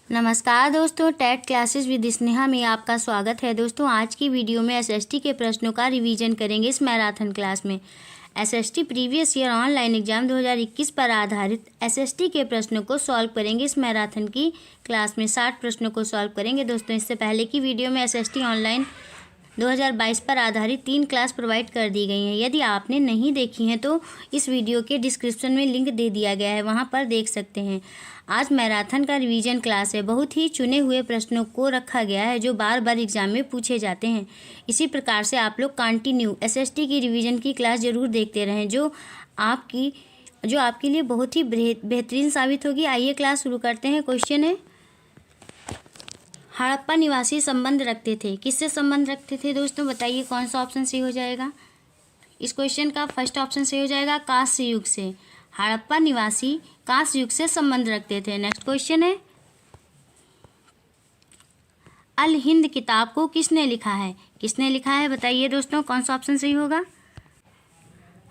नमस्कार दोस्तों, TET classes with Sneha में आपका स्वागत है। दोस्तों, आज की वीडियो में एसएसटी के प्रश्नों का रिवीजन करेंगे इस मैराथन क्लास में। SST previous year online exam 2021 पर आधारित एसएसटी के प्रश्नों को सॉल्व करेंगे इस मैराथन की क्लास में। 60 प्रश्नों को सॉल्व करेंगे। दोस्तों, इससे पहले की वीडियो में एसएसटी ऑनलाइन 2022 पर आधारित 3 क्लास प्रोवाइड कर दी गई हैं। यदि आपने नहीं देखी हैं तो इस वीडियो के डिस्क्रिप्शन में लिंक दे दिया गया है, वहां पर देख सकते हैं। आज मैराथन का रिवीजन क्लास है। बहुत ही चुने हुए प्रश्नों को रखा गया है जो बार बार एग्जाम में पूछे जाते हैं। इसी प्रकार से आप लोग कंटिन्यू एसएसटी की रिवीजन की क्लास ज़रूर देखते रहें जो आपके लिए बहुत ही बेहतरीन साबित होगी। आइए क्लास शुरू करते हैं। क्वेश्चन है, हड़प्पा निवासी संबंध रखते थे। किससे संबंध रखते थे दोस्तों? बताइए कौन सा ऑप्शन सही हो जाएगा। इस क्वेश्चन का फर्स्ट ऑप्शन सही हो जाएगा, कांस्य युग से। हड़प्पा निवासी कांस्य युग से संबंध रखते थे। नेक्स्ट क्वेश्चन है, अल हिंद किताब को किसने लिखा है? किसने लिखा है बताइए दोस्तों, कौन सा ऑप्शन सही होगा।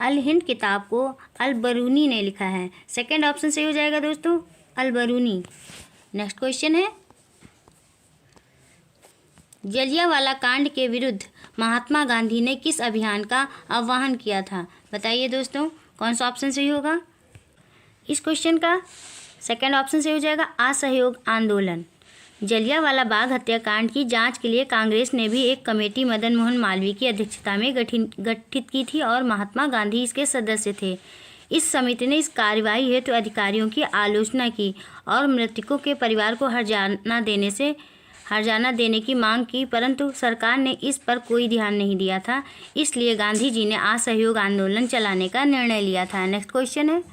अल हिंद किताब को अल बरूनी ने लिखा है। सेकंड ऑप्शन सही हो जाएगा दोस्तों, अल बरूनी। नेक्स्ट क्वेश्चन है, जलियांवाला कांड के विरुद्ध महात्मा गांधी ने किस अभियान का आह्वान किया था? बताइए दोस्तों, कौन सा ऑप्शन सही होगा। इस क्वेश्चन का सेकंड ऑप्शन सही हो जाएगा, असहयोग आंदोलन। जलियांवाला बाग हत्याकांड की जांच के लिए कांग्रेस ने भी एक कमेटी मदन मोहन मालवीय की अध्यक्षता में गठित की थी और महात्मा गांधी इसके सदस्य थे। इस समिति ने इस कार्यवाही हेतु अधिकारियों की आलोचना की और मृतकों के परिवार को हर्जाना देने की मांग की, परंतु सरकार ने इस पर कोई ध्यान नहीं दिया था। इसलिए गांधी जी ने असहयोग आंदोलन चलाने का निर्णय लिया था। नेक्स्ट क्वेश्चन है,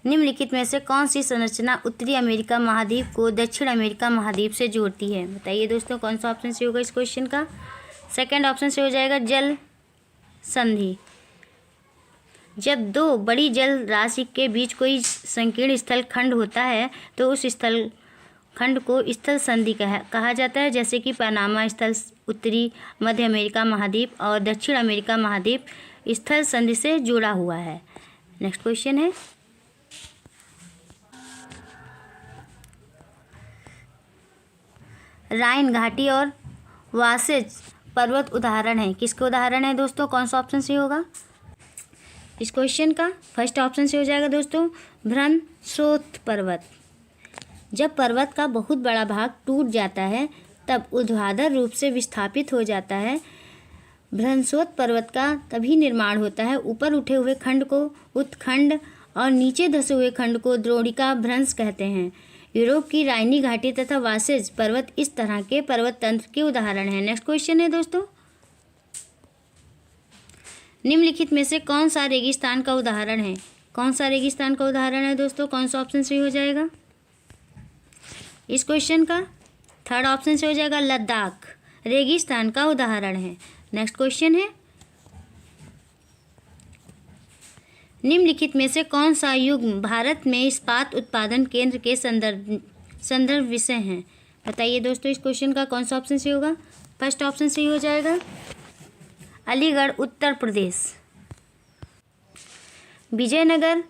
निम्नलिखित में से कौन सी संरचना उत्तरी अमेरिका महाद्वीप को दक्षिण अमेरिका महाद्वीप से जोड़ती है? बताइए दोस्तों, कौन सा ऑप्शन सही होगा इस क्वेश्चन का। सेकंड ऑप्शन सही हो जाएगा, जल संधि। जब दो बड़ी जल राशि के बीच कोई संकीर्ण स्थल खंड होता है तो उस स्थल खंड को स्थल संधि कहा जाता है। जैसे कि पनामा स्थल उत्तरी मध्य अमेरिका महाद्वीप और दक्षिण अमेरिका महाद्वीप स्थल संधि से जुड़ा हुआ है। नेक्स्ट क्वेश्चन है, राइन घाटी और वासेज पर्वत उदाहरण है। किसके उदाहरण है दोस्तों, कौन सा ऑप्शन सही होगा। इस क्वेश्चन का फर्स्ट ऑप्शन सही हो जाएगा दोस्तों, भ्रमस्रोत पर्वत। जब पर्वत का बहुत बड़ा भाग टूट जाता है तब ऊर्ध्वाधर रूप से विस्थापित हो जाता है। भ्रमस्रोत पर्वत का तभी निर्माण होता है। ऊपर उठे हुए खंड को उत्खंड और नीचे धसे हुए खंड को द्रोणिका भ्रंश कहते हैं। यूरोप की राइनी घाटी तथा वासेज पर्वत इस तरह के पर्वत तंत्र के उदाहरण हैं। नेक्स्ट क्वेश्चन है दोस्तों, निम्नलिखित में से कौन सा रेगिस्तान का उदाहरण है? कौन सा रेगिस्तान का उदाहरण है दोस्तों, कौन सा ऑप्शन सही हो जाएगा। इस क्वेश्चन का थर्ड ऑप्शन से हो जाएगा, लद्दाख रेगिस्तान का उदाहरण है। नेक्स्ट क्वेश्चन है, निम्नलिखित में से कौन सा युग भारत में इस्पात उत्पादन केंद्र के संदर्भ विषय हैं? बताइए दोस्तों, इस क्वेश्चन का कौन सा ऑप्शन सही होगा। फर्स्ट ऑप्शन सही हो जाएगा, अलीगढ़ उत्तर प्रदेश। विजयनगर,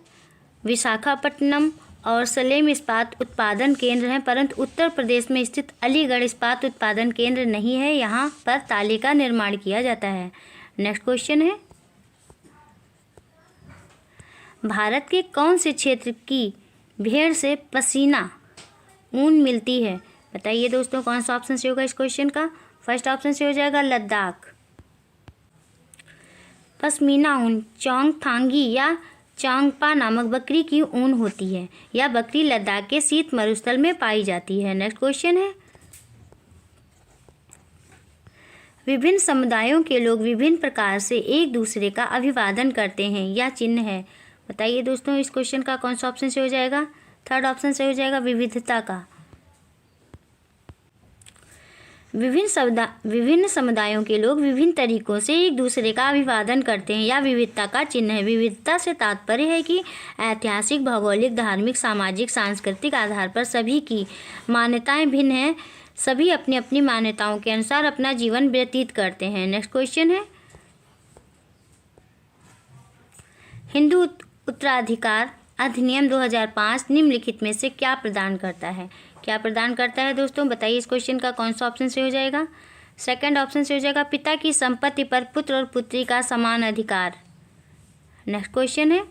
विशाखापट्टनम और सलेम इस्पात उत्पादन केंद्र हैं, परंतु उत्तर प्रदेश में स्थित अलीगढ़ इस्पात उत्पादन केंद्र नहीं है। यहाँ पर ताले का निर्माण किया जाता है। नेक्स्ट क्वेश्चन है, भारत के कौन से क्षेत्र की भेड़ से पसीना ऊन मिलती है? बताइए दोस्तों, कौन सा ऑप्शन से होगा इस क्वेश्चन का। फर्स्ट ऑप्शन से हो जाएगा, लद्दाख। पश्मीना ऊन चोंगथांगी या चांगपा नामक बकरी की ऊन होती है। यह बकरी लद्दाख के शीत मरुस्थल में पाई जाती है। नेक्स्ट क्वेश्चन है, विभिन्न समुदायों के लोग विभिन्न प्रकार से एक दूसरे का अभिवादन करते हैं। यह चिन्ह है। बताइए दोस्तों, इस क्वेश्चन का कौन सा ऑप्शन से हो जाएगा। थर्ड ऑप्शन से हो जाएगा, विविधता का। विभिन्न समुदायों के लोग विभिन्न तरीकों से एक दूसरे का अभिवादन करते हैं। यह विविधता का चिन्ह है। विविधता से तात्पर्य है कि ऐतिहासिक, भौगोलिक, धार्मिक, सामाजिक, सांस्कृतिक आधार पर सभी की मान्यताएं भिन्न हैं। सभी अपनी अपनी मान्यताओं के अनुसार अपना जीवन व्यतीत करते हैं। नेक्स्ट क्वेश्चन है, हिंदू उत्तराधिकार अधिनियम 2005 निम्नलिखित में से क्या प्रदान करता है? क्या प्रदान करता है दोस्तों, बताइए। इस क्वेश्चन का कौन सा ऑप्शन से हो जाएगा? सेकंड ऑप्शन से हो जाएगा पिता की संपत्ति पर पुत्र और पुत्री का समान अधिकार। नेक्स्ट क्वेश्चन है,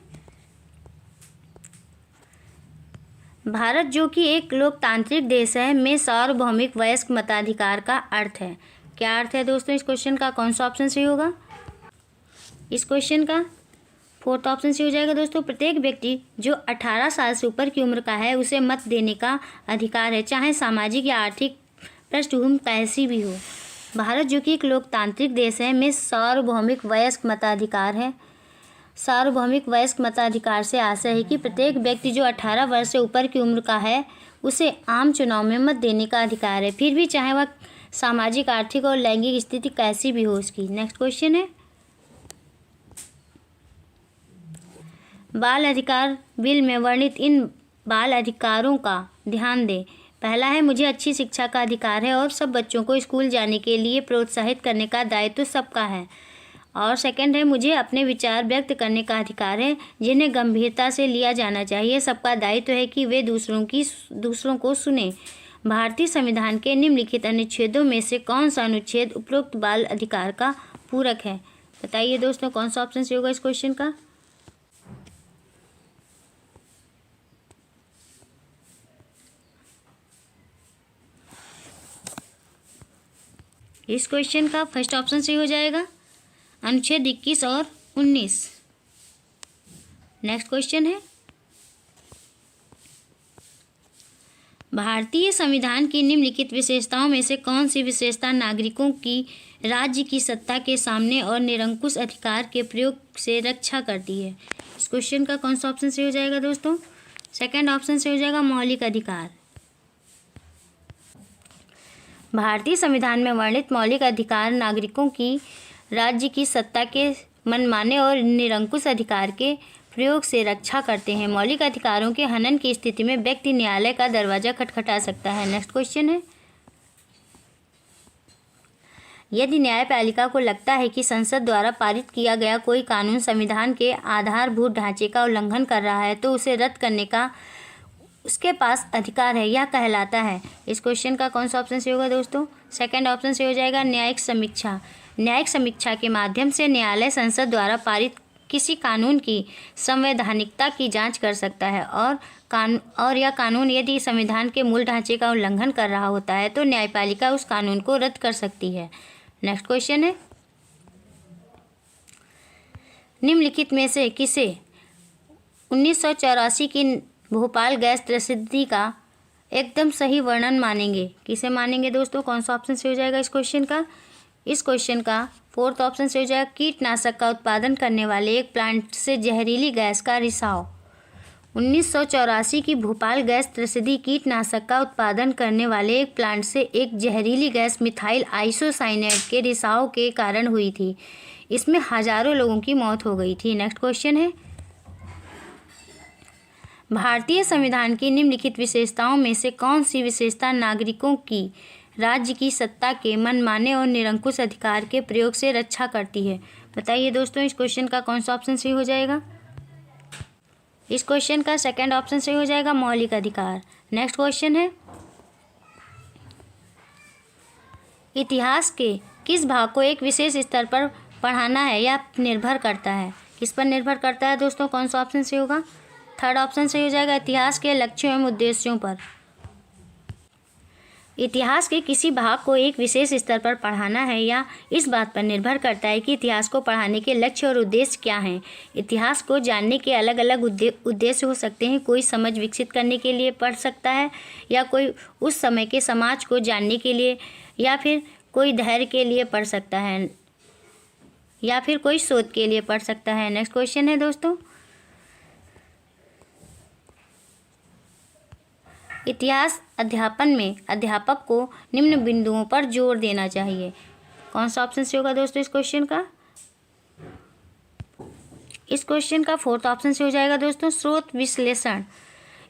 भारत जो कि एक लोकतांत्रिक देश है में सार्वभौमिक वयस्क मताधिकार का अर्थ है। क्या अर्थ है दोस्तों? इस क्वेश्चन का कौन सा ऑप्शन सही होगा? इस क्वेश्चन का फोर्थ ऑप्शन से हो जाएगा दोस्तों, प्रत्येक व्यक्ति जो 18 साल से ऊपर की उम्र का है उसे मत देने का अधिकार है, चाहे सामाजिक या आर्थिक पृष्ठभूमि कैसी भी हो। भारत जो कि एक लोकतांत्रिक देश है में सार्वभौमिक वयस्क मताधिकार है। सार्वभौमिक वयस्क मताधिकार से आशय है कि प्रत्येक व्यक्ति जो 18 वर्ष से ऊपर की उम्र का है उसे आम चुनाव में मत देने का अधिकार है, फिर भी चाहे वह सामाजिक, आर्थिक और लैंगिक स्थिति कैसी भी हो उसकी। नेक्स्ट क्वेश्चन है, बाल अधिकार बिल में वर्णित इन बाल अधिकारों का ध्यान दें। पहला है, मुझे अच्छी शिक्षा का अधिकार है और सब बच्चों को स्कूल जाने के लिए प्रोत्साहित करने का दायित्व सबका है। और सेकंड है, मुझे अपने विचार व्यक्त करने का अधिकार है जिन्हें गंभीरता से लिया जाना चाहिए। सबका दायित्व है कि वे दूसरों को सुने। भारतीय संविधान के निम्नलिखित अनुच्छेदों में से कौन सा अनुच्छेद उपरोक्त बाल अधिकार का पूरक है? बताइए दोस्तों, कौन सा ऑप्शन सही होगा इस क्वेश्चन का? इस क्वेश्चन का फर्स्ट ऑप्शन सही हो जाएगा, अनुच्छेद 21 और 19। नेक्स्ट क्वेश्चन है, भारतीय संविधान की निम्नलिखित विशेषताओं में से कौन सी विशेषता नागरिकों की राज्य की सत्ता के सामने और निरंकुश अधिकार के प्रयोग से रक्षा करती है? इस क्वेश्चन का कौन सा ऑप्शन सही हो जाएगा दोस्तों? सेकंड ऑप्शन से हो जाएगा, मौलिक अधिकार। भारतीय संविधान में वर्णित मौलिक अधिकार नागरिकों की राज्य की सत्ता के मनमाने और निरंकुश अधिकार के प्रयोग से रक्षा करते हैं। मौलिक अधिकारों के हनन की स्थिति में व्यक्ति न्यायालय का दरवाजा खटखटा सकता है। नेक्स्ट क्वेश्चन है, यदि न्यायपालिका को लगता है कि संसद द्वारा पारित किया गया कोई कानून संविधान के आधारभूत ढांचे का उल्लंघन कर रहा है तो उसे रद्द करने का उसके पास अधिकार है। यह कहलाता है। इस क्वेश्चन का कौन सा ऑप्शन से होगा दोस्तों? सेकंड ऑप्शन से हो जाएगा, न्यायिक समीक्षा। न्यायिक समीक्षा के माध्यम से न्यायालय संसद द्वारा पारित किसी कानून की संवैधानिकता की जांच कर सकता है और यह कानून यदि संविधान के मूल ढांचे का उल्लंघन कर रहा होता है तो न्यायपालिका उस कानून को रद्द कर सकती है। नेक्स्ट क्वेश्चन है, निम्नलिखित में से किसे 1984 की भोपाल गैस त्रसिद्धि का एकदम सही वर्णन मानेंगे? किसे मानेंगे दोस्तों? कौन सा ऑप्शन से हो जाएगा इस क्वेश्चन का? इस क्वेश्चन का फोर्थ ऑप्शन से हो जाएगा, कीटनाशक का उत्पादन करने वाले एक प्लांट से जहरीली गैस का रिसाव। 1984 की भोपाल गैस त्रसिद्धि कीटनाशक का उत्पादन करने वाले एक प्लांट से एक जहरीली गैस मिथाइल आइसोसाइनेट के रिसाव के कारण हुई थी। इसमें हजारों लोगों की मौत हो गई थी। नेक्स्ट क्वेश्चन है, भारतीय संविधान की निम्नलिखित विशेषताओं में से कौन सी विशेषता नागरिकों की राज्य की सत्ता के मनमाने और निरंकुश अधिकार के प्रयोग से रक्षा करती है? बताइए दोस्तों, इस क्वेश्चन का कौन सा ऑप्शन सही हो जाएगा? इस क्वेश्चन का सेकंड ऑप्शन सही हो जाएगा, मौलिक अधिकार। नेक्स्ट क्वेश्चन है, इतिहास के किस भाग को एक विशेष स्तर पर पढ़ाना है या निर्भर करता है? किस पर निर्भर करता है दोस्तों? कौन सा ऑप्शन सही होगा? थर्ड ऑप्शन सही हो जाएगा, इतिहास के लक्ष्यों एवं उद्देश्यों पर। इतिहास के किसी भाग को एक विशेष स्तर पर पढ़ाना है या इस बात पर निर्भर करता है कि इतिहास को पढ़ाने के लक्ष्य और उद्देश्य क्या हैं। इतिहास को जानने के अलग अलग उद्देश्य हो सकते हैं। कोई समझ विकसित करने के लिए पढ़ सकता है या कोई उस समय के समाज को जानने के लिए, या फिर कोई धैर्य के लिए पढ़ सकता है, या फिर कोई शोध के लिए पढ़ सकता है। नेक्स्ट क्वेश्चन है दोस्तों, इतिहास अध्यापन में अध्यापक को निम्न बिंदुओं पर जोर देना चाहिए। कौन सा ऑप्शन से होगा दोस्तों इस क्वेश्चन का? इस क्वेश्चन का फोर्थ ऑप्शन से हो जाएगा दोस्तों, स्रोत विश्लेषण।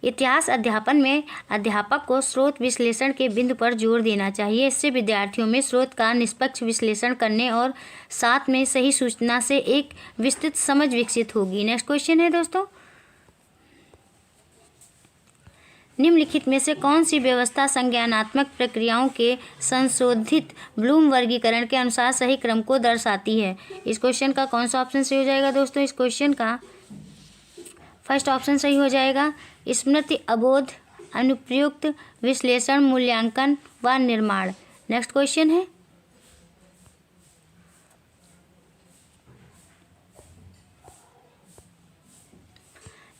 इतिहास अध्यापन में अध्यापक को स्रोत विश्लेषण के बिंदु पर जोर देना चाहिए। इससे विद्यार्थियों में स्रोत का निष्पक्ष विश्लेषण करने और साथ में सही सूचना से एक विस्तृत समझ विकसित होगी। नेक्स्ट क्वेश्चन है दोस्तों, निम्नलिखित में से कौन सी व्यवस्था संज्ञानात्मक प्रक्रियाओं के संशोधित ब्लूम वर्गीकरण के अनुसार सही क्रम को दर्शाती है? इस क्वेश्चन का कौन सा ऑप्शन सही हो जाएगा दोस्तों? इस क्वेश्चन का फर्स्ट ऑप्शन सही हो जाएगा, स्मृति, अबोध, अनुप्रयुक्त, विश्लेषण, मूल्यांकन व निर्माण। नेक्स्ट क्वेश्चन है,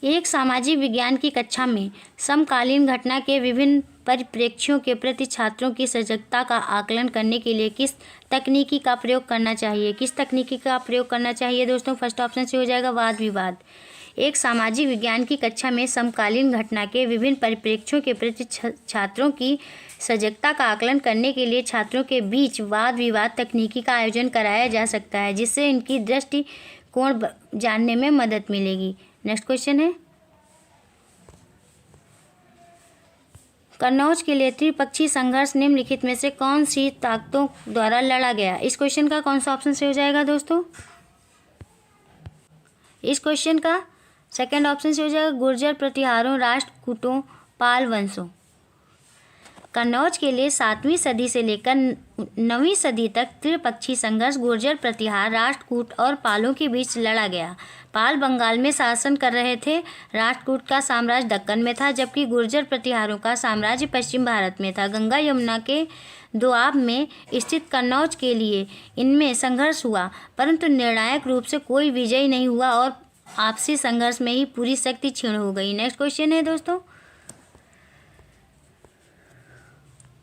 एक सामाजिक विज्ञान की कक्षा में समकालीन घटना के विभिन्न परिप्रेक्ष्यों के प्रति छात्रों की सजगता का आकलन करने के लिए किस तकनीकी का प्रयोग करना चाहिए? किस तकनीकी का प्रयोग करना चाहिए दोस्तों? फर्स्ट ऑप्शन से हो जाएगा वाद विवाद। एक सामाजिक विज्ञान की कक्षा में समकालीन घटना के विभिन्न परिप्रेक्ष्यों के प्रति छात्रों की सजगता का आकलन करने के लिए छात्रों के बीच वाद विवाद तकनीकी का आयोजन कराया जा सकता है, जिससे इनकी दृष्टिकोण जानने में मदद मिलेगी। नेक्स्ट क्वेश्चन है, कन्नौज के लिए त्रिपक्षीय संघर्ष निम्नलिखित में से कौन सी ताकतों द्वारा लड़ा गया? इस क्वेश्चन का कौन सा ऑप्शन से हो जाएगा दोस्तों? इस क्वेश्चन का सेकंड ऑप्शन से हो जाएगा, गुर्जर प्रतिहारों, राष्ट्रकूटों, पाल वंशों। कन्नौज के लिए 7वीं सदी से लेकर 9वीं सदी तक त्रिपक्षीय संघर्ष गुर्जर प्रतिहार, राष्ट्रकूट और पालों के बीच लड़ा गया। पाल बंगाल में शासन कर रहे थे, राष्ट्रकूट का साम्राज्य दक्कन में था, जबकि गुर्जर प्रतिहारों का साम्राज्य पश्चिम भारत में था। गंगा यमुना के दोआब में स्थित कन्नौज के लिए इनमें संघर्ष हुआ, परंतु निर्णायक रूप से कोई विजय नहीं हुआ और आपसी संघर्ष में ही पूरी शक्ति क्षीण हो गई। नेक्स्ट क्वेश्चन है दोस्तों,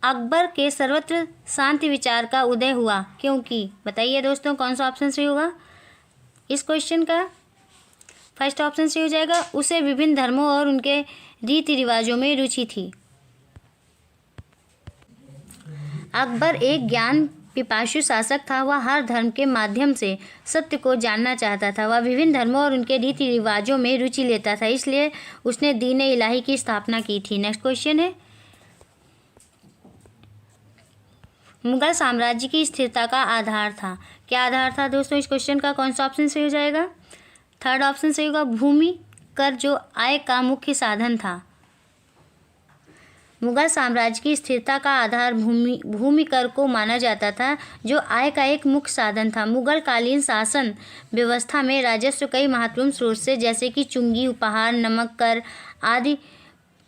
अकबर के सर्वत्र शांति विचार का उदय हुआ क्योंकि? बताइए दोस्तों कौन सा ऑप्शन सही होगा? इस क्वेश्चन का फर्स्ट ऑप्शन सही हो जाएगा, उसे विभिन्न धर्मों और उनके रीति रिवाजों में रुचि थी। अकबर एक ज्ञान पिपासु शासक था। वह हर धर्म के माध्यम से सत्य को जानना चाहता था। वह विभिन्न धर्मों और उनके रीति रिवाजों में रुचि लेता था, इसलिए उसने दीन इलाही की स्थापना की थी। नेक्स्ट क्वेश्चन है, मुगल साम्राज्य की स्थिरता का आधार था। क्या आधार था दोस्तों? इस क्वेश्चन का कौन सा ऑप्शन सही हो जाएगा? थर्ड ऑप्शन सही होगा, भूमि कर जो आय का मुख्य साधन था। मुगल साम्राज्य की स्थिरता का आधार भूमि कर को माना जाता था, जो आय का एक मुख्य साधन था। मुगल कालीन शासन व्यवस्था में राजस्व कई महत्वपूर्ण स्रोत से, जैसे कि चुंगी, उपहार, नमक कर आदि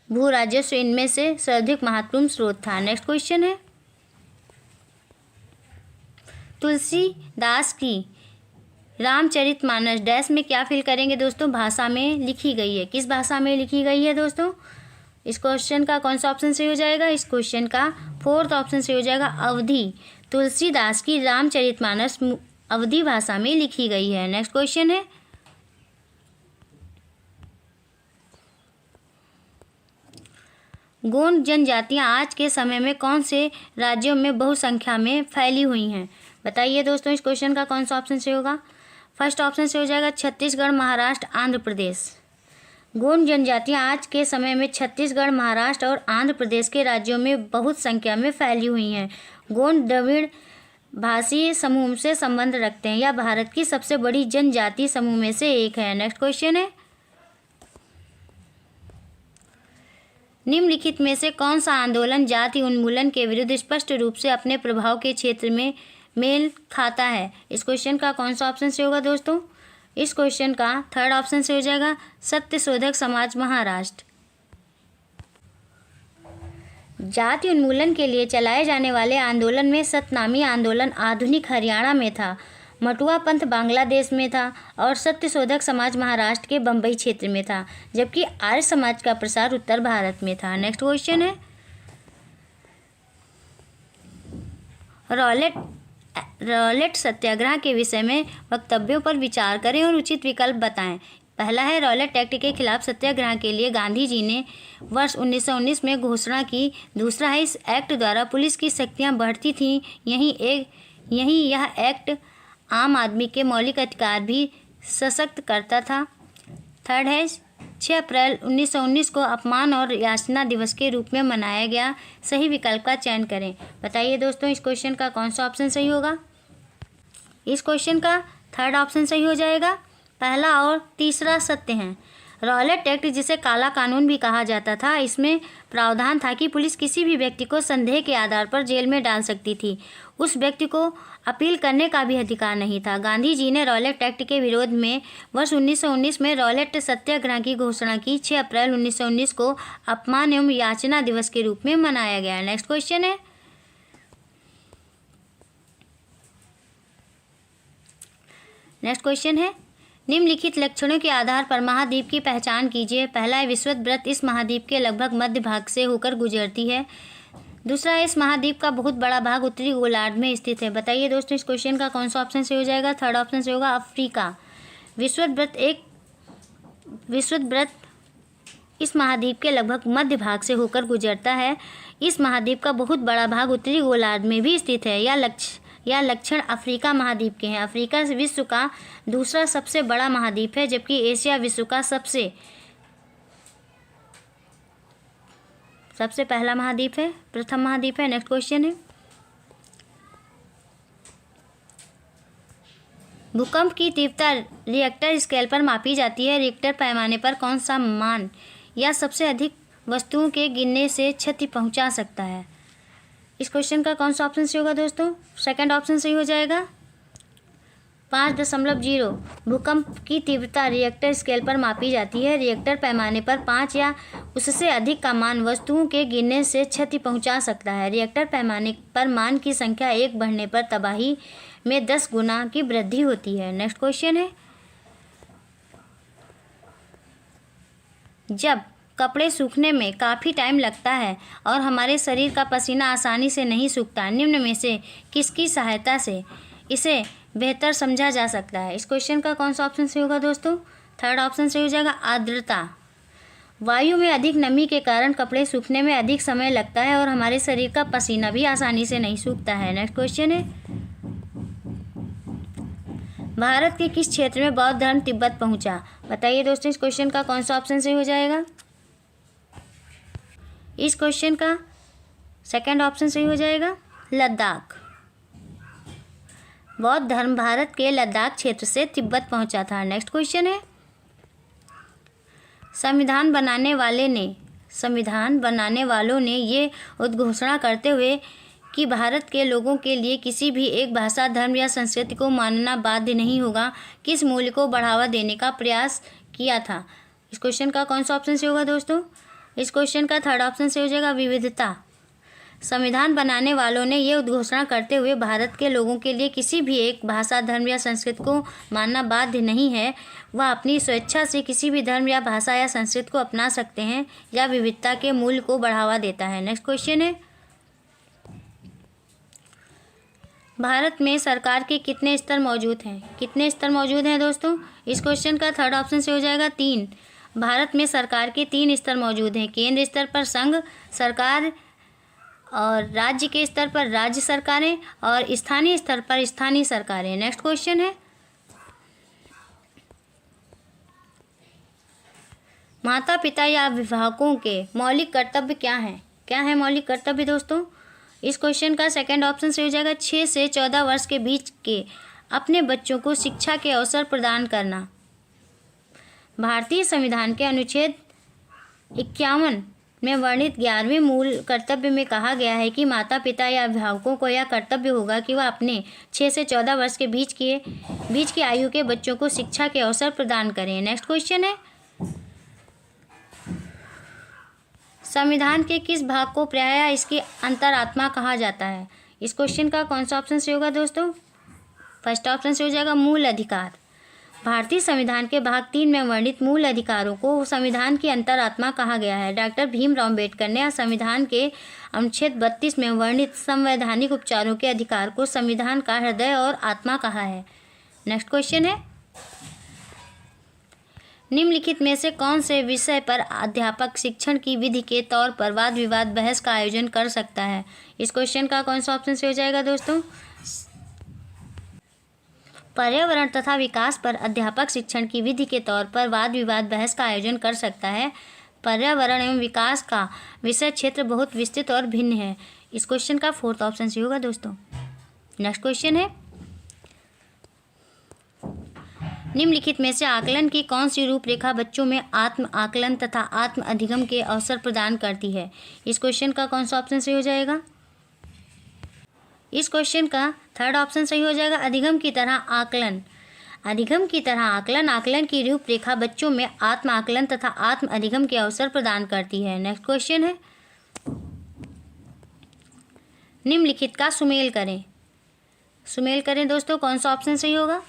भू राजस्व इनमें से सर्वाधिक महत्वपूर्ण स्रोत था। नेक्स्ट क्वेश्चन है, तुलसीदास की रामचरितमानस डैश में क्या फिल करेंगे दोस्तों? भाषा में लिखी गई है। किस भाषा में लिखी गई है दोस्तों? इस क्वेश्चन का कौन सा ऑप्शन सही हो जाएगा? इस क्वेश्चन का फोर्थ ऑप्शन सही हो जाएगा, अवधी। तुलसीदास की रामचरितमानस अवधी भाषा में लिखी गई है। नेक्स्ट क्वेश्चन है, गोंड जनजातियां आज के समय में कौन से राज्यों में बहुसंख्या में फैली हुई हैं? बताइए दोस्तों इस क्वेश्चन का कौन सा ऑप्शन सही होगा? फर्स्ट ऑप्शन से हो जाएगा छत्तीसगढ़, महाराष्ट्र, आंध्र प्रदेश। गोंड जनजातियां आज के समय में छत्तीसगढ़, महाराष्ट्र और आंध्र प्रदेश के राज्यों में बहुत संख्या में फैली हुई हैं। गोंड द्रविड़ भाषीय समूह से संबंध रखते हैं। यह भारत की सबसे बड़ी जनजाति समूह में से एक है। नेक्स्ट क्वेश्चन है, निम्नलिखित में से कौन सा आंदोलन जाति उन्मूलन के विरुद्ध स्पष्ट रूप से अपने प्रभाव के क्षेत्र में मेल खाता है? इस क्वेश्चन का कौन सा ऑप्शन से होगा दोस्तों? इस क्वेश्चन का थर्ड ऑप्शन से हो जाएगा, सत्यशोधक समाज, महाराष्ट्र। जाति उन्मूलन के लिए चलाए जाने वाले आंदोलन में सतनामी आंदोलन आधुनिक हरियाणा में था, मटुआ पंथ बांग्लादेश में था और सत्यशोधक समाज महाराष्ट्र के बम्बई क्षेत्र में था, जबकि आर्य समाज का प्रसार उत्तर भारत में था। नेक्स्ट क्वेश्चन है, रॉलेट सत्याग्रह के विषय में वक्तव्यों पर विचार करें और उचित विकल्प बताएं। पहला है, रॉलेट एक्ट के खिलाफ सत्याग्रह के लिए गांधी जी ने वर्ष 1919 में घोषणा की। दूसरा है, इस एक्ट द्वारा पुलिस की शक्तियां बढ़ती थीं। यही यह एक्ट आम आदमी के मौलिक अधिकार भी सशक्त करता था। थर्ड है, 6 अप्रैल 1919 को अपमान और याचना दिवस के रूप में मनाया गया। सही विकल्प का चयन करें। बताइए दोस्तों इस क्वेश्चन का कौन सा ऑप्शन सही होगा? इस क्वेश्चन का थर्ड ऑप्शन सही हो जाएगा। पहला और तीसरा सत्य हैं। रॉलेट एक्ट, जिसे काला कानून भी कहा जाता था, इसमें प्रावधान था कि पुलिस किसी भी व्यक्ति को संदेह के आधार पर जेल में डाल सकती थी। उस व्यक्ति को अपील करने का भी अधिकार नहीं था। गांधी जी ने रॉलेट एक्ट के विरोध में वर्ष 1919 में रॉलेट सत्याग्रह की घोषणा की। 6 अप्रैल 1919 को अपमान एवं याचना दिवस के रूप में मनाया गया। नेक्स्ट क्वेश्चन है, निम्नलिखित लक्षणों के आधार पर महाद्वीप की पहचान कीजिए। पहला है विषुवत इस महाद्वीप के लगभग मध्य भाग से होकर गुजरती है। दूसरा है इस महाद्वीप का बहुत बड़ा भाग उत्तरी गोलार्ध में स्थित है। बताइए दोस्तों इस क्वेश्चन का कौन सा ऑप्शन सही हो जाएगा? थर्ड ऑप्शन सही होगा, अफ्रीका। विषुवत इस महाद्वीप के लगभग मध्य भाग से होकर गुजरता है। इस महाद्वीप का बहुत बड़ा भाग उत्तरी गोलार्ध में भी स्थित है। यह लक्षण अफ्रीका महाद्वीप के हैं। अफ्रीका विश्व का दूसरा सबसे बड़ा महाद्वीप है, जबकि एशिया विश्व का सबसे पहला महाद्वीप है, प्रथम महाद्वीप है। नेक्स्ट क्वेश्चन है, भूकंप की तीव्रता रिएक्टर स्केल पर मापी जाती है। रिएक्टर पैमाने पर कौन सा मान या सबसे अधिक वस्तुओं के गिरने से क्षति पहुंचा सकता है? इस क्वेश्चन का कौन सा ऑप्शन सही होगा दोस्तों? सेकंड ऑप्शन सही हो जाएगा, 5.0। भूकंप की तीव्रता रिएक्टर स्केल पर मापी जाती है। रिएक्टर पैमाने पर 5 या उससे अधिक का मान वस्तुओं के गिरने से क्षति पहुंचा सकता है। रिएक्टर पैमाने पर मान की संख्या 1 बढ़ने पर तबाही में 10 गुना की वृद्धि होती है। नेक्स्ट क्वेश्चन है, जब कपड़े सूखने में काफ़ी टाइम लगता है और हमारे शरीर का पसीना आसानी से नहीं सूखता, निम्न में से किसकी सहायता से इसे बेहतर समझा जा सकता है? इस क्वेश्चन का कौन सा ऑप्शन सही होगा दोस्तों? थर्ड ऑप्शन सही हो जाएगा, आर्द्रता। वायु में अधिक नमी के कारण कपड़े सूखने में अधिक समय लगता है और हमारे शरीर का पसीना भी आसानी से नहीं सूखता है। नेक्स्ट क्वेश्चन है, भारत के किस क्षेत्र में बौद्ध धर्म तिब्बत पहुंचा? बताइए दोस्तों इस क्वेश्चन का कौन सा ऑप्शन सही हो जाएगा? इस क्वेश्चन का सेकंड ऑप्शन सही हो जाएगा, लद्दाख। बौद्ध धर्म भारत के लद्दाख क्षेत्र से तिब्बत पहुंचा था। नेक्स्ट क्वेश्चन है, संविधान बनाने वालों ने ये उद्घोषणा करते हुए कि भारत के लोगों के लिए किसी भी एक भाषा, धर्म या संस्कृति को मानना बाध्य नहीं होगा, किस मूल्य को बढ़ावा देने का प्रयास किया था? इस क्वेश्चन का कौन सा ऑप्शन सही होगा दोस्तों? इस क्वेश्चन का थर्ड ऑप्शन सही हो जाएगा, विविधता। संविधान बनाने वालों ने यह उद्घोषणा करते हुए भारत के लोगों के लिए किसी भी एक भाषा, धर्म या संस्कृति को मानना बाध्य नहीं है। वह अपनी स्वेच्छा से किसी भी धर्म या भाषा या संस्कृति को अपना सकते हैं या विविधता के मूल्य को बढ़ावा देता है। नेक्स्ट क्वेश्चन है, भारत में सरकार के कितने स्तर मौजूद हैं? कितने स्तर मौजूद हैं दोस्तों? इस क्वेश्चन का थर्ड ऑप्शन से हो जाएगा, 3। भारत में सरकार के 3 स्तर मौजूद हैं। केंद्र स्तर पर संघ सरकार और राज्य के स्तर पर राज्य सरकारें और स्थानीय स्तर पर स्थानीय सरकारें। नेक्स्ट क्वेश्चन है, माता पिता या अभिभावकों के मौलिक कर्तव्य क्या हैं? क्या है मौलिक कर्तव्य दोस्तों? इस क्वेश्चन का सेकंड ऑप्शन से हो जाएगा, 6 से 14 वर्ष के बीच के अपने बच्चों को शिक्षा के अवसर प्रदान करना। भारतीय संविधान के अनुच्छेद 51 में वर्णित 11वें मूल कर्तव्य में कहा गया है कि माता पिता या अभिभावकों को यह कर्तव्य होगा कि वह अपने 6 से 14 वर्ष के बीच की आयु के बच्चों को शिक्षा के अवसर प्रदान करें। नेक्स्ट क्वेश्चन है, संविधान के किस भाग को प्रायः इसकी अंतरात्मा कहा जाता है? इस क्वेश्चन का कौन सा ऑप्शन से होगा दोस्तों? फर्स्ट ऑप्शन से हो जाएगा, मूल अधिकार। भारतीय संविधान के भाग 3 में वर्णित मूल अधिकारों को संविधान की अंतरात्मा कहा गया है। डॉक्टर भीमराव अम्बेडकर ने संविधान के अनुच्छेद 32 में वर्णित संवैधानिक उपचारों के अधिकार को संविधान का हृदय और आत्मा कहा है। नेक्स्ट क्वेश्चन है, निम्नलिखित में से कौन से विषय पर अध्यापक शिक्षण की विधि के तौर पर वाद विवाद बहस का आयोजन कर सकता है? इस क्वेश्चन का कौन सा ऑप्शन से हो जाएगा दोस्तों? पर्यावरण तथा विकास पर अध्यापक शिक्षण की विधि के तौर पर वाद विवाद बहस का आयोजन कर सकता है। पर्यावरण एवं विकास का विषय क्षेत्र बहुत विस्तृत और भिन्न है। इस क्वेश्चन का फोर्थ ऑप्शन से होगा दोस्तों। नेक्स्ट क्वेश्चन है, निम्नलिखित में से आकलन की कौन सी रूपरेखा बच्चों में आत्म आकलन तथा आत्म अधिगम के अवसर प्रदान करती है? इस क्वेश्चन का कौन सा ऑप्शन सही हो जाएगा? इस क्वेश्चन का थर्ड ऑप्शन सही हो जाएगा, अधिगम की तरह आकलन। अधिगम की तरह आकलन आकलन की रूपरेखा बच्चों में आत्म आकलन तथा आत्म अधिगम के अवसर प्रदान करती है। नेक्स्ट क्वेश्चन है, निम्नलिखित का सुमेल करें। सुमेल करें दोस्तों, कौन सा ऑप्शन सही होगा?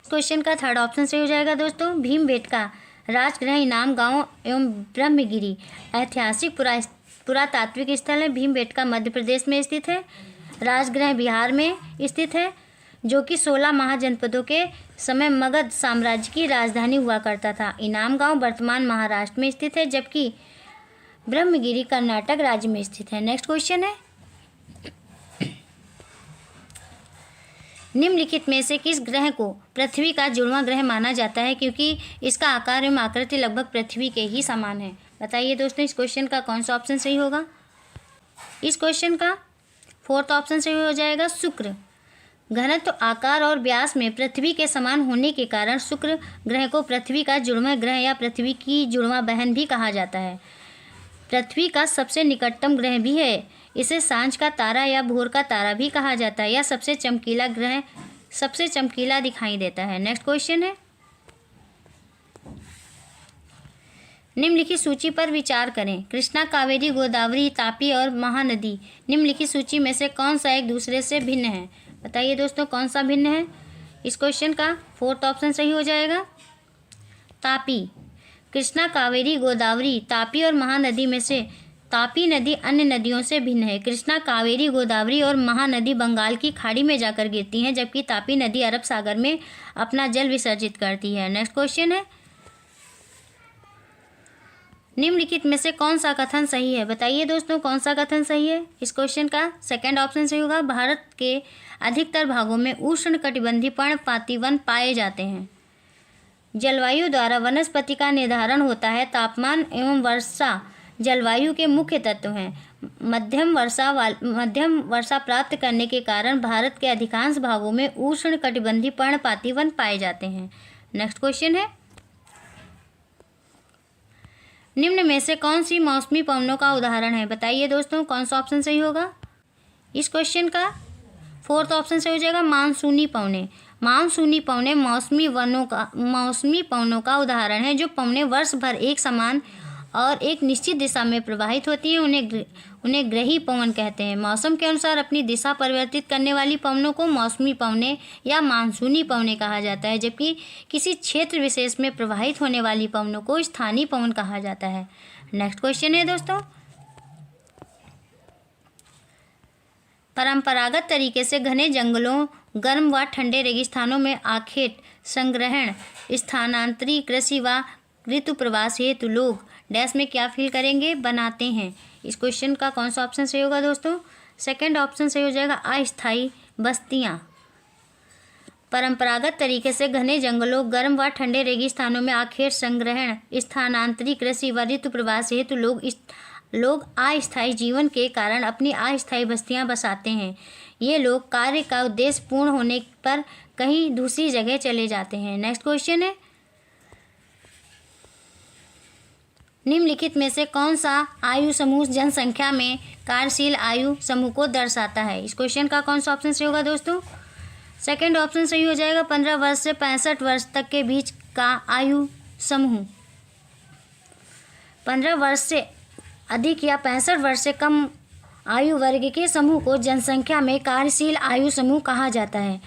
क्वेश्चन का थर्ड ऑप्शन सही हो जाएगा दोस्तों, भीमबेटका राजगृह इनाम गांव एवं ब्रह्मगिरी ऐतिहासिक पुरातात्विक स्थल है। भीमबेटका मध्य प्रदेश में स्थित है, राजगृह बिहार में स्थित है, जो कि 16 महाजनपदों के समय मगध साम्राज्य की राजधानी हुआ करता था। इनाम गांव वर्तमान महाराष्ट्र में स्थित है, जबकि ब्रह्मगिरी कर्नाटक राज्य में स्थित है। नेक्स्ट क्वेश्चन है, निम्नलिखित में से किस ग्रह को पृथ्वी का जुड़वां ग्रह माना जाता है, क्योंकि इसका आकार एवं आकृति लगभग पृथ्वी के ही समान है? बताइए दोस्तों, इस क्वेश्चन का कौन सा ऑप्शन सही होगा? इस क्वेश्चन का फोर्थ ऑप्शन सही हो जाएगा, शुक्र। घनत्व, आकार और व्यास में पृथ्वी के समान होने के कारण शुक्र ग्रह को पृथ्वी का जुड़वां ग्रह या पृथ्वी की जुड़वां बहन भी कहा जाता है। पृथ्वी का सबसे निकटतम ग्रह भी है। इसे सांझ का तारा या भोर का तारा भी कहा जाता है। यह सबसे चमकीला ग्रह सबसे चमकीला दिखाई देता है। नेक्स्ट क्वेश्चन है, निम्नलिखित सूची पर विचार करें। कृष्णा, कावेरी, गोदावरी, तापी और महानदी निम्नलिखित सूची में से कौन सा एक दूसरे से भिन्न है? बताइए दोस्तों, कौन सा भिन्न है? इस क्वेश्चन का फोर्थ ऑप्शन सही हो जाएगा, तापी। कृष्णा, कावेरी, गोदावरी, तापी और महानदी में से तापी नदी अन्य नदियों से भिन्न है। कृष्णा, कावेरी, गोदावरी और महानदी बंगाल की खाड़ी में जाकर गिरती हैं, जबकि तापी नदी अरब सागर में अपना जल विसर्जित करती है। नेक्स्ट क्वेश्चन है, निम्नलिखित में से कौन सा कथन सही है? बताइए दोस्तों, कौन सा कथन सही है? इस क्वेश्चन का सेकंड ऑप्शन सही होगा, भारत के अधिकतर भागों में उष्णकटिबंधीय पर्णपाती वन पाए जाते हैं। जलवायु द्वारा वनस्पति का निर्धारण होता है। तापमान एवं वर्षा जलवायु के मुख्य तत्व हैं। मध्यम वर्षा प्राप्त करने के कारण भारत के अधिकांश भागों में उष्णकटिबंधीय पर्णपाती वन पाए जाते हैं। नेक्स्ट क्वेश्चन है, निम्न में से कौन सी मौसमी पवनों का उदाहरण है? बताइए दोस्तों, कौन सा ऑप्शन सही होगा? इस क्वेश्चन का फोर्थ ऑप्शन सही हो जाएगा, मानसूनी पवनें। मानसूनी पवनें मौसमी पवनों का उदाहरण है, जो पवनें वर्ष भर एक समान और एक निश्चित दिशा में प्रवाहित होती हैं। उन्हें ग्रही पवन कहते हैं। मौसम के अनुसार अपनी दिशा परिवर्तित करने वाली पवनों को मौसमी पवनें या मानसूनी पवनें कहा जाता है, जबकि किसी क्षेत्र विशेष में प्रवाहित होने वाली पवनों को स्थानीय पवन कहा जाता है। नेक्स्ट क्वेश्चन है दोस्तों, परंपरागत तरीके से घने जंगलों, गर्म व ठंडे रेगिस्तानों में आखेट संग्रहण, स्थानांतरी कृषि व ऋतु प्रवास हेतु लोग डैश में क्या फील करेंगे? बनाते हैं। इस क्वेश्चन का कौन सा ऑप्शन सही होगा दोस्तों? सेकंड ऑप्शन सही हो जाएगा, अस्थायी बस्तियां। परंपरागत तरीके से घने जंगलों, गर्म व ठंडे रेगिस्तानों में आखेट संग्रहण, स्थानांतरी कृषि व ऋतु प्रवास हेतु लोग अस्थायी जीवन के कारण अपनी अस्थायी बस्तियां बसाते हैं। ये लोग कार्य का उद्देश्य पूर्ण होने पर कहीं दूसरी जगह चले जाते हैं। नेक्स्ट क्वेश्चन है, निम्नलिखित में से कौन सा आयु समूह जनसंख्या में कार्यशील आयु समूह को दर्शाता है? इस क्वेश्चन का कौन सा ऑप्शन सही होगा दोस्तों? सेकंड ऑप्शन सही हो जाएगा, 15 वर्ष से 65 वर्ष तक के बीच का आयु समूह। 15 वर्ष से अधिक या 65 वर्ष से कम आयु वर्ग के समूह को जनसंख्या में कार्यशील आयु समूह कहा जाता है।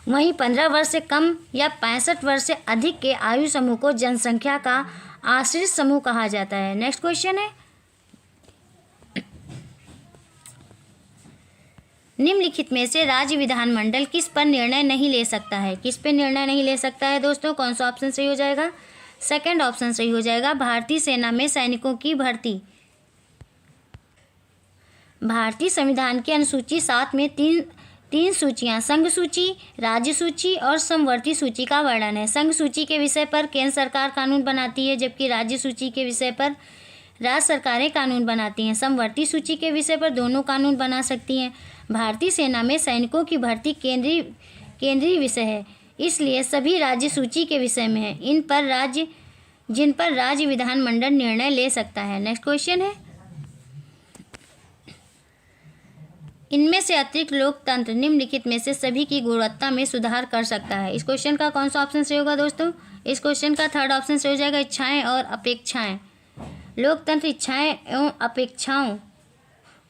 वहीं 15 वर्ष से कम या 65 वर्ष से अधिक के आयु समूह को जनसंख्या का आश्रित समूह कहा जाता है। नेक्स्ट क्वेश्चन है, निम्नलिखित में से राज्य विधानमंडल किस पर निर्णय नहीं ले सकता है? किस पे निर्णय नहीं ले सकता है दोस्तों? कौन सा ऑप्शन सही हो जाएगा? सेकंड ऑप्शन सही हो जाएगा, भारतीय सेना में सैनिकों की भर्ती। भारतीय संविधान की अनुसूची 7 में तीन सूचियां, संघ सूची, राज्य सूची और समवर्ती सूची का वर्णन है। संघ सूची के विषय पर केंद्र सरकार कानून बनाती है, जबकि राज्य सूची के विषय पर राज्य सरकारें कानून बनाती हैं। समवर्ती सूची के विषय पर दोनों कानून बना सकती हैं। भारतीय सेना में सैनिकों की भर्ती केंद्रीय विषय है। इसलिए सभी राज्य सूची के विषय में है। जिन पर राज्य विधानमंडल निर्णय ले सकता है। नेक्स्ट क्वेश्चन है, इनमें से अतिरिक्त लोकतंत्र निम्नलिखित में से सभी की गुणवत्ता में सुधार कर सकता है। इस क्वेश्चन का कौन सा ऑप्शन सही होगा दोस्तों? इस क्वेश्चन का थर्ड ऑप्शन सही हो जाएगा, इच्छाएं और अपेक्षाएं। लोकतंत्र इच्छाएं एवं अपेक्षाओं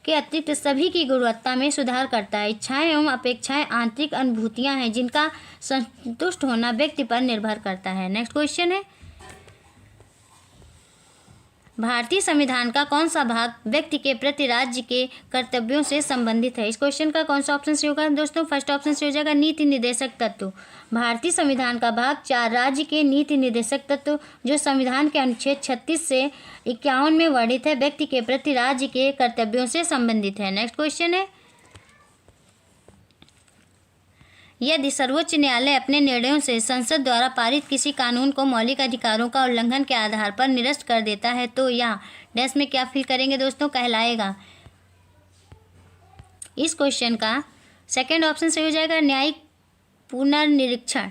के अतिरिक्त सभी की गुणवत्ता में सुधार करता है। इच्छाएं एवं अपेक्षाएं आंतरिक अनुभूतियां हैं जिनका संतुष्ट होना व्यक्ति पर निर्भर करता है। नेक्स्ट क्वेश्चन है, भारतीय संविधान का कौन सा भाग व्यक्ति के प्रति राज्य के कर्तव्यों से संबंधित है? इस क्वेश्चन का कौन सा ऑप्शन सही होगा दोस्तों? फर्स्ट ऑप्शन सही हो जाएगा, नीति निर्देशक तत्व। भारतीय संविधान का भाग 4 राज्य के नीति निर्देशक तत्व जो संविधान के अनुच्छेद 36 से 51 में वर्णित है, व्यक्ति के प्रति राज्य के कर्तव्यों से संबंधित है। नेक्स्ट क्वेश्चन है, यदि सर्वोच्च न्यायालय अपने निर्णयों से संसद द्वारा पारित किसी कानून को मौलिक अधिकारों का उल्लंघन के आधार पर निरस्त कर देता है तो यह डैश में क्या फिल करेंगे दोस्तों? कहलाएगा। इस क्वेश्चन का सेकंड ऑप्शन सही हो जाएगा, न्यायिक पुनर्निरीक्षण।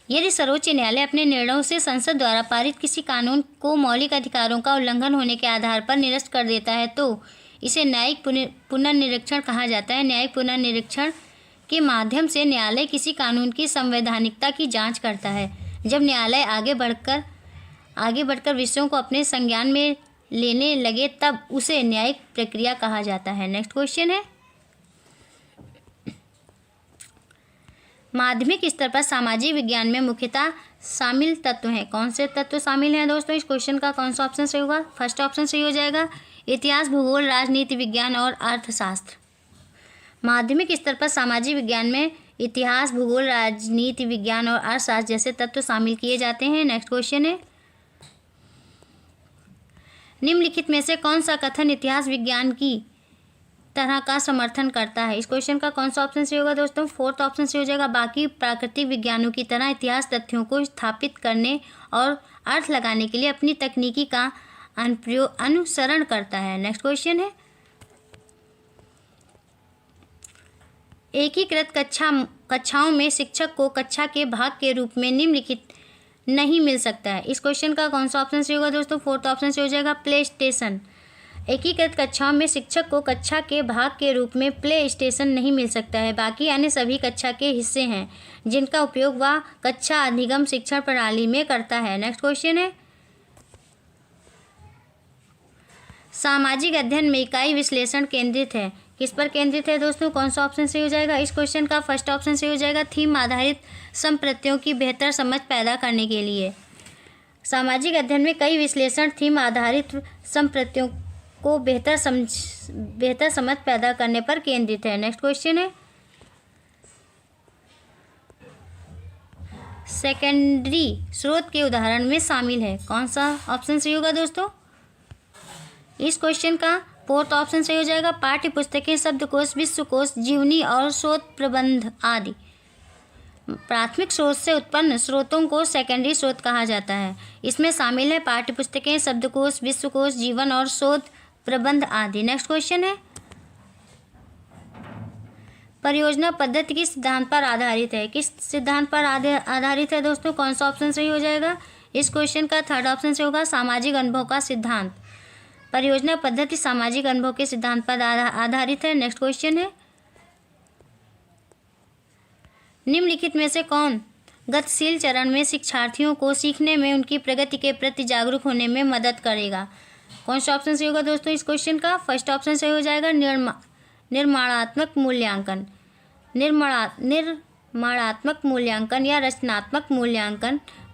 यदि सर्वोच्च न्यायालय अपने निर्णयों से संसद द्वारा पारित किसी कानून को मौलिक अधिकारों का उल्लंघन होने के आधार पर निरस्त कर देता है तो इसे न्यायिक पुनर्निरीक्षण कहा जाता है। न्यायिक पुनर्निरीक्षण के माध्यम से न्यायालय किसी कानून की संवैधानिकता की जांच करता है। जब न्यायालय आगे बढ़कर विषयों को अपने संज्ञान में लेने लगे तब उसे न्यायिक प्रक्रिया कहा जाता है। नेक्स्ट क्वेश्चन है, माध्यमिक स्तर पर सामाजिक विज्ञान में मुख्यतः शामिल तत्व हैं। कौन से तत्व शामिल हैं दोस्तों? इस क्वेश्चन का कौन सा ऑप्शन सही होगा? फर्स्ट ऑप्शन सही हो जाएगा, इतिहास, भूगोल, राजनीति विज्ञान और अर्थशास्त्र। माध्यमिक स्तर पर सामाजिक विज्ञान में इतिहास, भूगोल, राजनीति विज्ञान और अर्थशास्त्र जैसे तत्व शामिल किए जाते हैं। नेक्स्ट क्वेश्चन है, निम्नलिखित में से कौन सा कथन इतिहास विज्ञान की तरह का समर्थन करता है? इस क्वेश्चन का कौन सा ऑप्शन सही होगा दोस्तों? फोर्थ ऑप्शन सही हो जाएगा, बाकी प्राकृतिक विज्ञानों की तरह इतिहास तथ्यों को स्थापित करने और अर्थ लगाने के लिए अपनी तकनीकी का अनुसरण करता है। नेक्स्ट क्वेश्चन है, एकीकृत कक्षाओं में शिक्षक को कक्षा के भाग के रूप में निम्नलिखित नहीं मिल सकता है। इस क्वेश्चन का कौन सा ऑप्शन सही होगा दोस्तों? फोर्थ ऑप्शन से हो जाएगा, प्ले स्टेशन। एकीकृत कक्षाओं में शिक्षक को कक्षा के भाग के रूप में प्ले स्टेशन नहीं मिल सकता है। बाकी अन्य सभी कक्षा के हिस्से हैं जिनका उपयोग वह कक्षा अधिगम शिक्षण प्रणाली में करता है। नेक्स्ट क्वेश्चन है, सामाजिक अध्ययन में इकाई विश्लेषण केंद्रित है। किस पर केंद्रित है दोस्तों? कौन सा ऑप्शन सही हो जाएगा? इस क्वेश्चन का फर्स्ट ऑप्शन सही हो जाएगा, थीम आधारित संप्रत्यों की बेहतर समझ पैदा करने के लिए। सामाजिक अध्ययन में कई विश्लेषण थीम आधारित संप्रत्यों को बेहतर समझ पैदा करने पर केंद्रित है। नेक्स्ट क्वेश्चन है, सेकेंडरी स्रोत के उदाहरण में शामिल है। कौन सा ऑप्शन सही होगा दोस्तों? इस क्वेश्चन का फोर्थ ऑप्शन सही हो जाएगा, पाठ्य पुस्तकें, शब्दकोश, विश्वकोश, जीवनी और शोध प्रबंध आदि। प्राथमिक स्रोत से उत्पन्न स्रोतों को सेकेंडरी स्रोत कहा जाता है। इसमें शामिल है पाठ्य पुस्तकें, शब्दकोश, विश्वकोश, जीवन और शोध प्रबंध आदि। नेक्स्ट क्वेश्चन है, परियोजना पद्धति किस सिद्धांत पर आधारित है? किस सिद्धांत पर आधारित है दोस्तों? कौन सा ऑप्शन सही हो जाएगा? इस क्वेश्चन का थर्ड ऑप्शन से होगा, सामाजिक अनुभव का सिद्धांत। परियोजना पद्धति सामाजिक अनुभव के सिद्धांत पर आधारित है। नेक्स्ट क्वेश्चन है, निम्नलिखित में से कौन गतिशील चरण में शिक्षार्थियों को सीखने में उनकी प्रगति के प्रति जागरूक होने में मदद करेगा? कौन सा ऑप्शन सही होगा दोस्तों? इस क्वेश्चन का फर्स्ट ऑप्शन सही हो जाएगा, निर्माणात्मक मूल्यांकन। निर्माणात्मक मूल्यांकन या रचनात्मक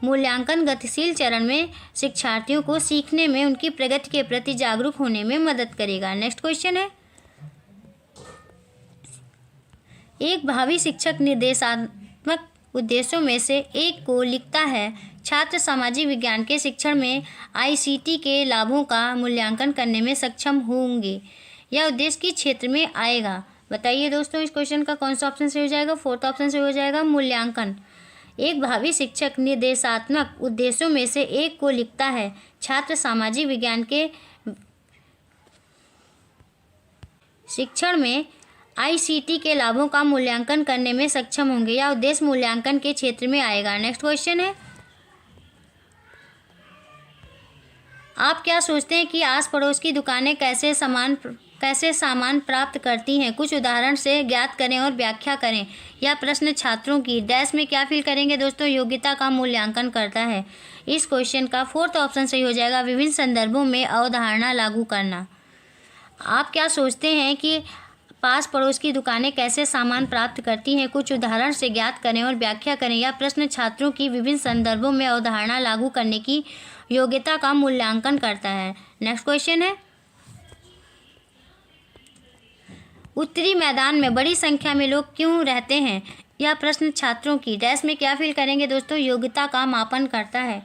मूल्यांकन गतिशील चरण में शिक्षार्थियों को सीखने में उनकी प्रगति के प्रति जागरूक होने में मदद करेगा। नेक्स्ट क्वेश्चन है, एक भावी शिक्षक निर्देशात्मक उद्देश्यों में से एक को लिखता है। छात्र सामाजिक विज्ञान के शिक्षण में ICT के लाभों का मूल्यांकन करने में सक्षम होंगे। यह उद्देश्य किस क्षेत्र में आएगा? बताइए दोस्तों, इस क्वेश्चन का कौन सा ऑप्शन सही हो जाएगा? फोर्थ ऑप्शन सही हो जाएगा, मूल्यांकन। एक भावी शिक्षक निर्देशात्मक उद्देश्यों में से एक को लिखता है। छात्र सामाजिक विज्ञान के शिक्षण में आईसीटी के लाभों का मूल्यांकन करने में सक्षम होंगे या उद्देश्य मूल्यांकन के क्षेत्र में आएगा। नेक्स्ट क्वेश्चन है, आप क्या सोचते हैं कि आस पड़ोस की दुकानें कैसे सामान प्राप्त करती हैं? कुछ उदाहरण से ज्ञात करें और व्याख्या करें। यह प्रश्न छात्रों की डैश में क्या फिल करेंगे दोस्तों? योग्यता का मूल्यांकन करता है। इस क्वेश्चन का फोर्थ ऑप्शन सही हो जाएगा, विभिन्न संदर्भों में अवधारणा लागू करना। आप क्या सोचते हैं कि पास पड़ोस की दुकानें कैसे सामान प्राप्त करती हैं? कुछ उदाहरण से ज्ञात करें और व्याख्या करें। यह प्रश्न छात्रों की विभिन्न संदर्भों में अवधारणा लागू करने की योग्यता का मूल्यांकन करता है। नेक्स्ट क्वेश्चन है, उत्तरी मैदान में बड़ी संख्या में लोग क्यों रहते हैं? यह प्रश्न छात्रों की डैश में क्या फिल करेंगे दोस्तों? योग्यता का मापन करता है।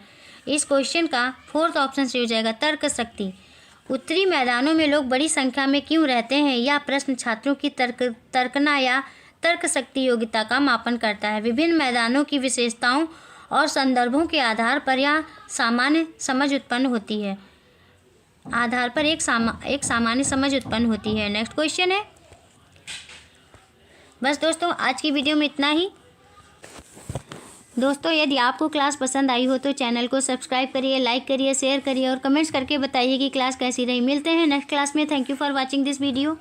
इस क्वेश्चन का फोर्थ ऑप्शन सही हो जाएगा, तर्क शक्ति। उत्तरी मैदानों में लोग बड़ी संख्या में क्यों रहते हैं? यह प्रश्न छात्रों की तर्कना या तर्क शक्ति योग्यता का मापन करता है। विभिन्न मैदानों की विशेषताओं और संदर्भों के आधार पर यह सामान्य समझ उत्पन्न होती है। एक सामान्य समझ उत्पन्न होती है। नेक्स्ट क्वेश्चन है, बस दोस्तों आज की वीडियो में इतना ही। दोस्तों यदि आपको क्लास पसंद आई हो तो चैनल को सब्सक्राइब करिए, लाइक करिए, शेयर करिए और कमेंट्स करके बताइए कि क्लास कैसी रही। मिलते हैं नेक्स्ट क्लास में। Thank you for watching this video.